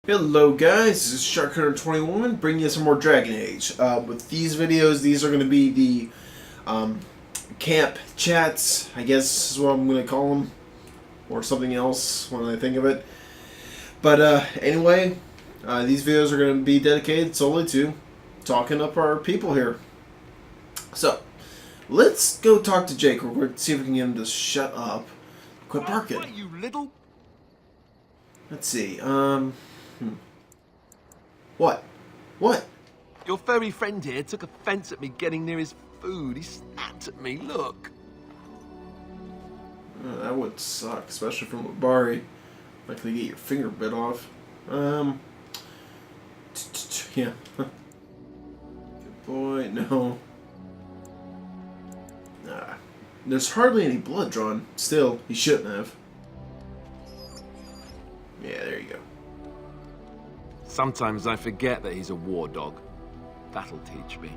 Hello guys, this is Shark121 bringing you some more Dragon Age. With these videos, these are going to be the camp chats, I guess is what I'm going to call them, or something else when I think of it. But anyway, these videos are going to be dedicated solely to talking up our people here. So, let's go talk to Jake real quick, see if we can get him to shut up. Quit barking. What, you little... Let's see, What? What? Your furry friend here took offense at me getting near his food. He snapped at me, look. That would suck, especially from a Bari. Likely get your finger bit off. Yeah. Good boy, no. Nah. There's hardly any blood drawn. Still, he shouldn't have. Yeah, there you go. Sometimes I forget that he's a war dog. That'll teach me.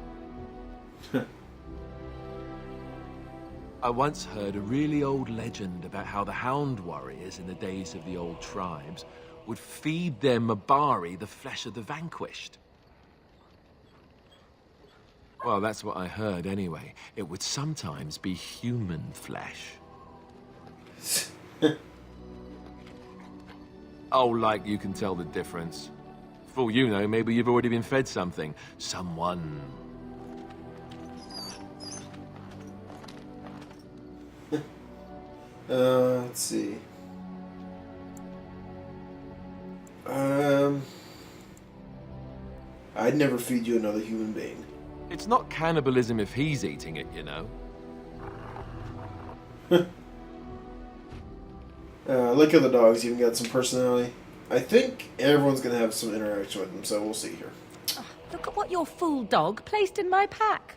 I once heard a really old legend about how the Hound warriors in the days of the old tribes would feed their Mabari the flesh of the vanquished. Well, that's what I heard anyway. It would sometimes be human flesh. Oh, like you can tell the difference. For all you know, maybe you've already been fed something. Someone. Let's see. I'd never feed you another human being. It's not cannibalism if he's eating it, you know. Look at the dogs, even got some personality. I think everyone's gonna have some interaction with them, so we'll see here. Oh, look at what your fool dog placed in my pack.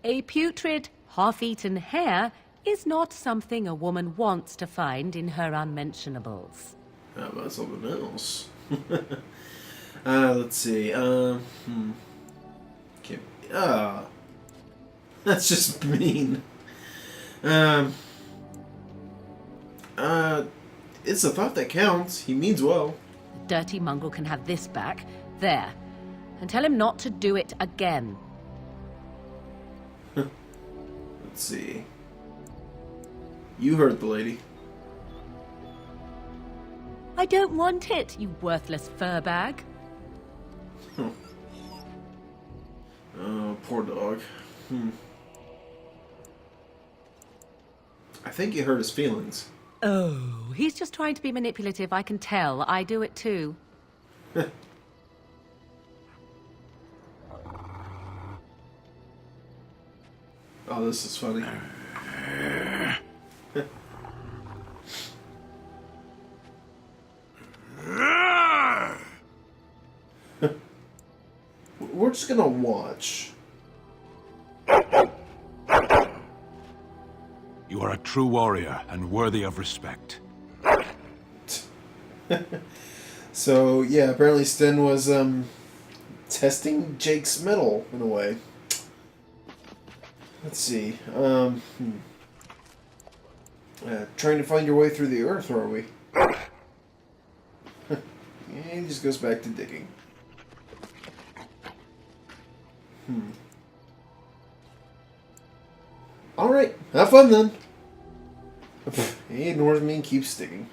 A putrid, half-eaten hare is not something a woman wants to find in her unmentionables. How about something else? Let's see. Okay. That's just mean. It's the thought that counts. He means well. The dirty mongrel can have this back. There. And tell him not to do it again. Let's see. You heard the lady. I don't want it, you worthless fur bag. Oh, poor dog. I think you hurt his feelings. Oh, he's just trying to be manipulative, I can tell. I do it too. Oh, this is funny. We're just gonna watch. You are a true warrior and worthy of respect. So, yeah, apparently Sten was, testing Jake's mettle, in a way. Let's see, trying to find your way through the earth, are we? Yeah, he just goes back to digging. Alright, have fun then. He ignores me and keeps digging.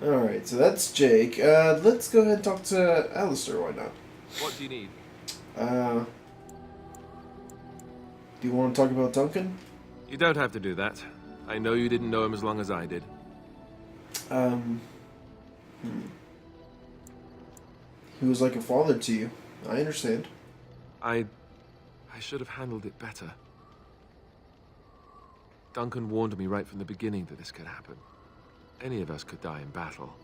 Alright, so that's Jake. Let's go ahead and talk to Alistair, why not? What do you need? Do you want to talk about Duncan? You don't have to do that. I know you didn't know him as long as I did. He was like a father to you. I understand. I should have handled it better. Duncan warned me right from the beginning that this could happen. Any of us could die in battle.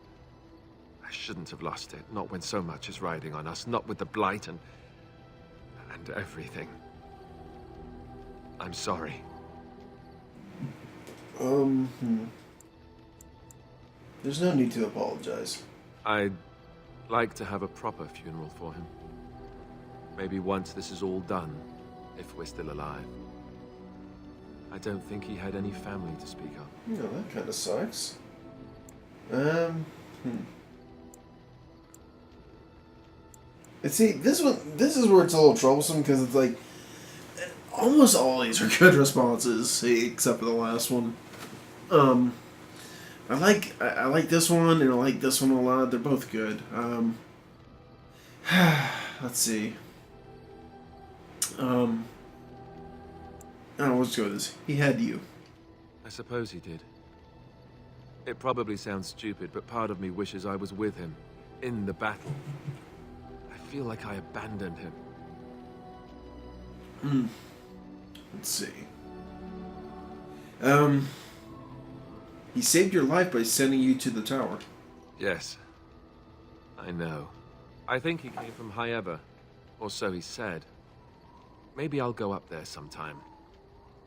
I shouldn't have lost it, not when so much is riding on us, not with the blight and everything. I'm sorry. There's no need to apologize. I'd like to have a proper funeral for him. Maybe once this is all done, if we're still alive. I don't think he had any family to speak of. No, that kind of sucks. And see, this is where it's a little troublesome, because it's like, almost all these are good responses, except for the last one. I like this one, and I like this one a lot. They're both good. Let's see. Oh, let's go with this. He had you. I suppose he did. It probably sounds stupid, but part of me wishes I was with him, in the battle. I feel like I abandoned him. Let's see. He saved your life by sending you to the tower. Yes. I know. I think he came from High-Ever, or so he said. Maybe I'll go up there sometime.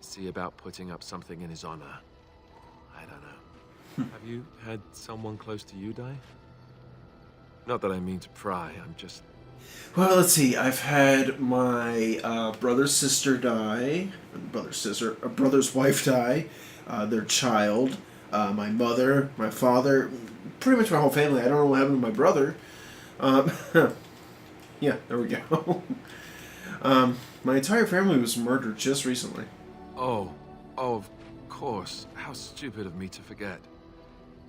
See about putting up something in his honor. I don't know. Have you had someone close to you die? Not that I mean to pry, I'm just... Well, let's see. I've had my brother's sister die. Brother's wife die. Their child. My mother. My father. Pretty much my whole family. I don't know what happened to my brother. Yeah, there we go. My entire family was murdered just recently. Oh, of course. How stupid of me to forget.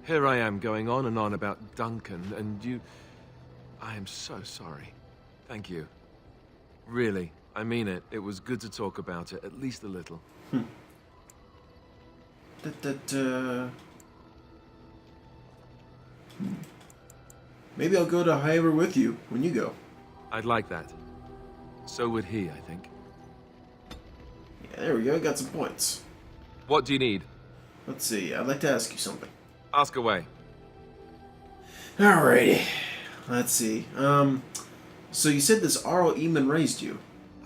Here I am going on and on about Duncan, and you... I am so sorry. Thank you. Really, I mean it. It was good to talk about it, at least a little. Maybe I'll go to High-Ever with you when you go. I'd like that. So would he, I think. Yeah, there we go. Got some points. What do you need? Let's see. I'd like to ask you something. Ask away. Alrighty. Let's see. So you said this Arl Eamon raised you.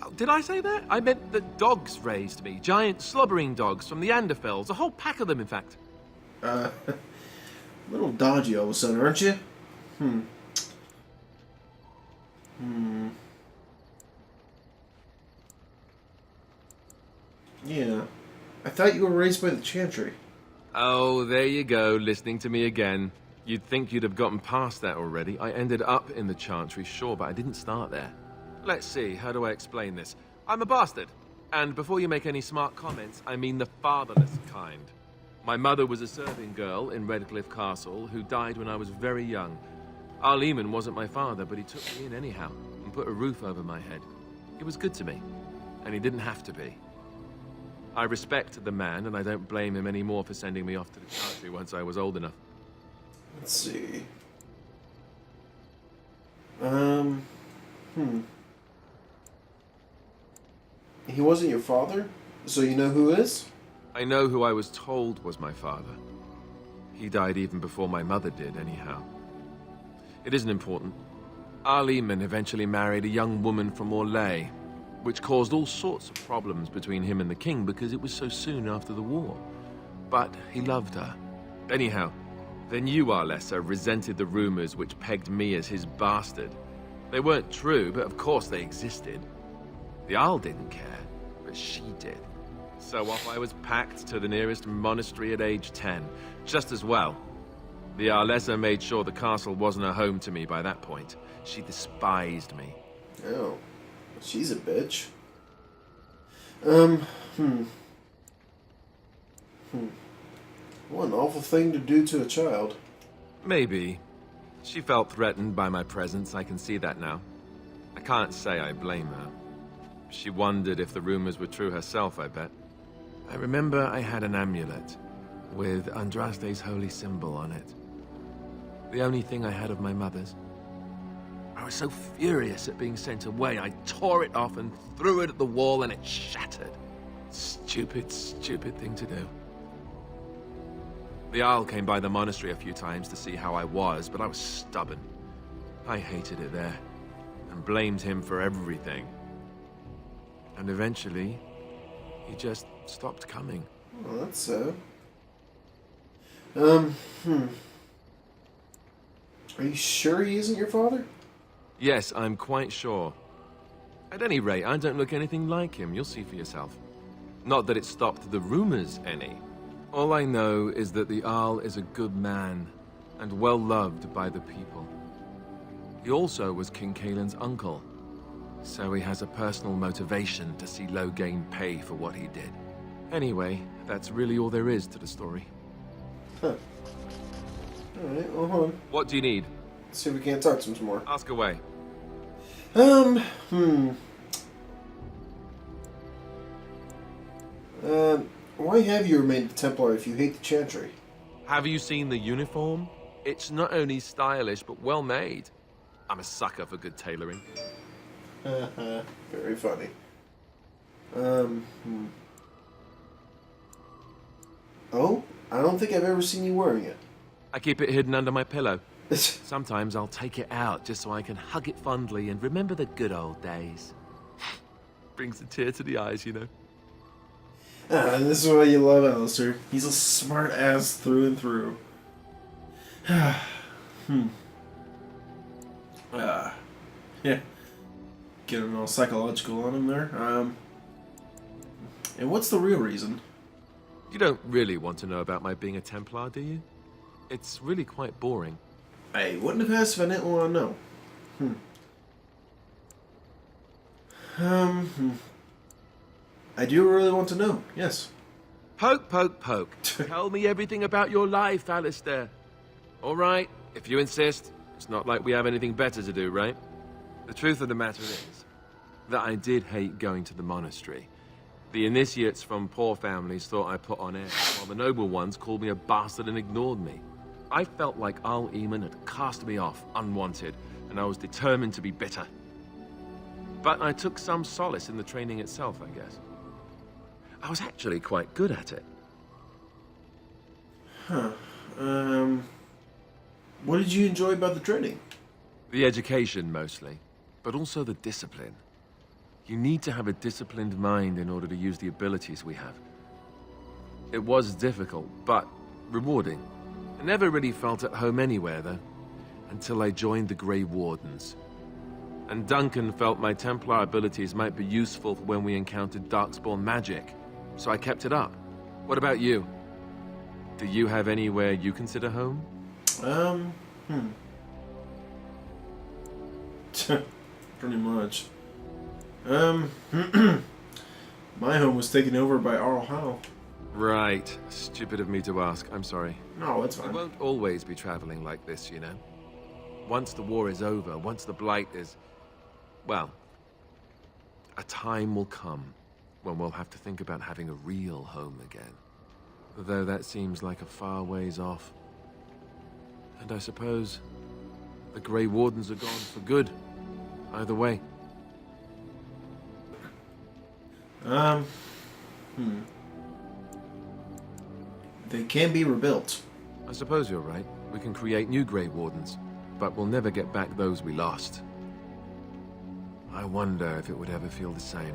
Oh, did I say that? I meant that dogs raised me. Giant slobbering dogs from the Anderfells. A whole pack of them, in fact. A little dodgy all of a sudden, aren't you? Yeah. I thought you were raised by the Chantry. Oh, there you go, listening to me again. You'd think you'd have gotten past that already. I ended up in the Chantry, sure, but I didn't start there. Let's see, how do I explain this? I'm a bastard. And before you make any smart comments, I mean the fatherless kind. My mother was a serving girl in Redcliffe Castle who died when I was very young. Arl Eamon wasn't my father, but he took me in anyhow and put a roof over my head. He was good to me, and he didn't have to be. I respect the man, and I don't blame him anymore for sending me off to the Chantry once I was old enough. Let's see. He wasn't your father? So you know who is? I know who I was told was my father. He died even before my mother did, anyhow. It isn't important. Arl Eamon eventually married a young woman from Orlais, which caused all sorts of problems between him and the king because it was so soon after the war. But he loved her. Anyhow, then you, Alistair, resented the rumors which pegged me as his bastard. They weren't true, but of course they existed. The Arl didn't care, but she did. So off I was packed to the nearest monastery at age 10. Just as well. The Arlessa made sure the castle wasn't a home to me by that point. She despised me. Oh. She's a bitch. What an awful thing to do to a child. Maybe. She felt threatened by my presence, I can see that now. I can't say I blame her. She wondered if the rumors were true herself, I bet. I remember I had an amulet with Andraste's holy symbol on it. The only thing I had of my mother's. I was so furious at being sent away, I tore it off and threw it at the wall and it shattered. Stupid, stupid thing to do. The Arl came by the monastery a few times to see how I was, but I was stubborn. I hated it there, and blamed him for everything. And eventually, he just stopped coming. Well, that's sad. Are you sure he isn't your father? Yes, I'm quite sure. At any rate, I don't look anything like him. You'll see for yourself. Not that it stopped the rumors any. All I know is that the Arl is a good man, and well loved by the people. He also was King Kaelin's uncle, so he has a personal motivation to see Loghain pay for what he did. Anyway, that's really all there is to the story. Huh. Alright, well, hold on. What do you need? Let's see if we can't talk some more. Ask away. Why have you remained a Templar if you hate the Chantry? Have you seen the uniform? It's not only stylish, but well made. I'm a sucker for good tailoring. Very funny. Oh? I don't think I've ever seen you wearing it. I keep it hidden under my pillow. Sometimes I'll take it out just so I can hug it fondly and remember the good old days. Brings a tear to the eyes, you know. And this is why you love Alistair. He's a smart ass through and through. Yeah. Getting all psychological on him there. And what's the real reason? You don't really want to know about my being a Templar, do you? It's really quite boring. I wouldn't have asked if I didn't want to know. I do really want to know, yes. Poke, poke, poke. Tell me everything about your life, Alistair. All right, if you insist. It's not like we have anything better to do, right? The truth of the matter is that I did hate going to the monastery. The initiates from poor families thought I put on air, while the noble ones called me a bastard and ignored me. I felt like Al Eamon had cast me off, unwanted, and I was determined to be bitter. But I took some solace in the training itself, I guess. I was actually quite good at it. Huh. What did you enjoy about the training? The education, mostly, but also the discipline. You need to have a disciplined mind in order to use the abilities we have. It was difficult, but rewarding. I never really felt at home anywhere, though, until I joined the Grey Wardens. And Duncan felt my Templar abilities might be useful for when we encountered Darkspawn magic, so I kept it up. What about you? Do you have anywhere you consider home? Pretty much. My home was taken over by Arl Howe. Right. Stupid of me to ask. I'm sorry. No, it's We fine. won't always be traveling like this, you know. Once the war is over, once the Blight is... well, a time will come when we'll have to think about having a real home again. Though that seems like a far ways off. And I suppose the Grey Wardens are gone for good. Either way. They can be rebuilt. I suppose you're right. We can create new Grey Wardens, but we'll never get back those we lost. I wonder if it would ever feel the same.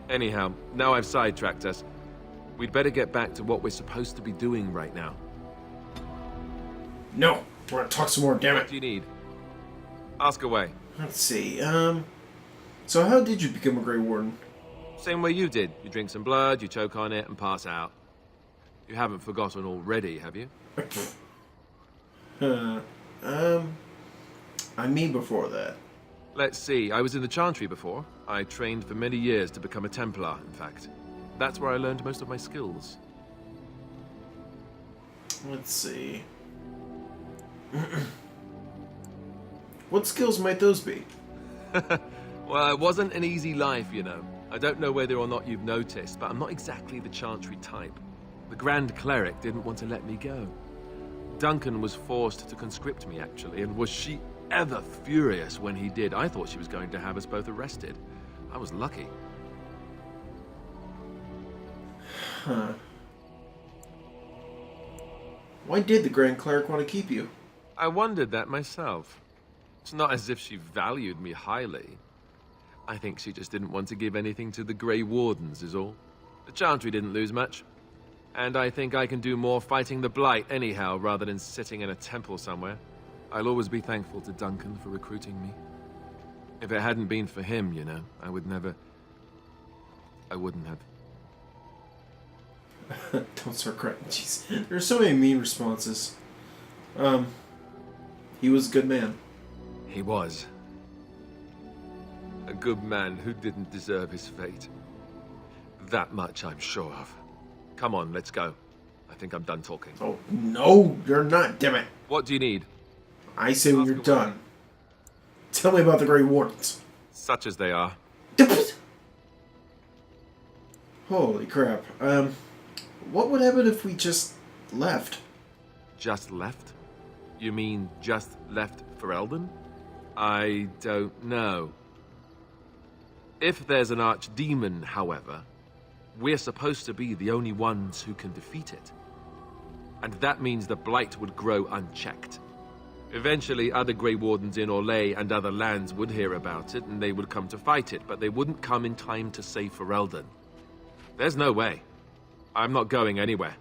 Anyhow, now I've sidetracked us. We'd better get back to what we're supposed to be doing right now. No, we're gonna talk some more, damn What it. do you need? Ask away. Let's see, so how did you become a Grey Warden? Same way you did. You drink some blood, you choke on it, and pass out. You haven't forgotten already, have you? I mean before that. Let's see. I was in the Chantry before. I trained for many years to become a Templar, in fact. That's where I learned most of my skills. Let's see. What skills might those be? Well, it wasn't an easy life, you know. I don't know whether or not you've noticed, but I'm not exactly the Chantry type. The Grand Cleric didn't want to let me go. Duncan was forced to conscript me, actually, and was she ever furious when he did. I thought she was going to have us both arrested. I was lucky. Huh. Why did the Grand Cleric want to keep you? I wondered that myself. It's not as if she valued me highly. I think she just didn't want to give anything to the Grey Wardens, is all. The Chantry didn't lose much. And I think I can do more fighting the Blight anyhow, rather than sitting in a temple somewhere. I'll always be thankful to Duncan for recruiting me. If it hadn't been for him, you know, I wouldn't have... Don't start crying. Jeez. There's so many mean responses. He was a good man. He was. A good man who didn't deserve his fate. That much I'm sure of. Come on, let's go. I think I'm done talking. Oh, no, you're not, damn it. What do you need? I say when you're done. Tell me about the Grey Wardens. Such as they are. Holy crap. What would happen if we just left? Just left? You mean just left for Eldon? I don't know. If there's an archdemon, however, we're supposed to be the only ones who can defeat it. And that means the Blight would grow unchecked. Eventually, other Grey Wardens in Orlais and other lands would hear about it, and they would come to fight it, but they wouldn't come in time to save Ferelden. There's no way. I'm not going anywhere.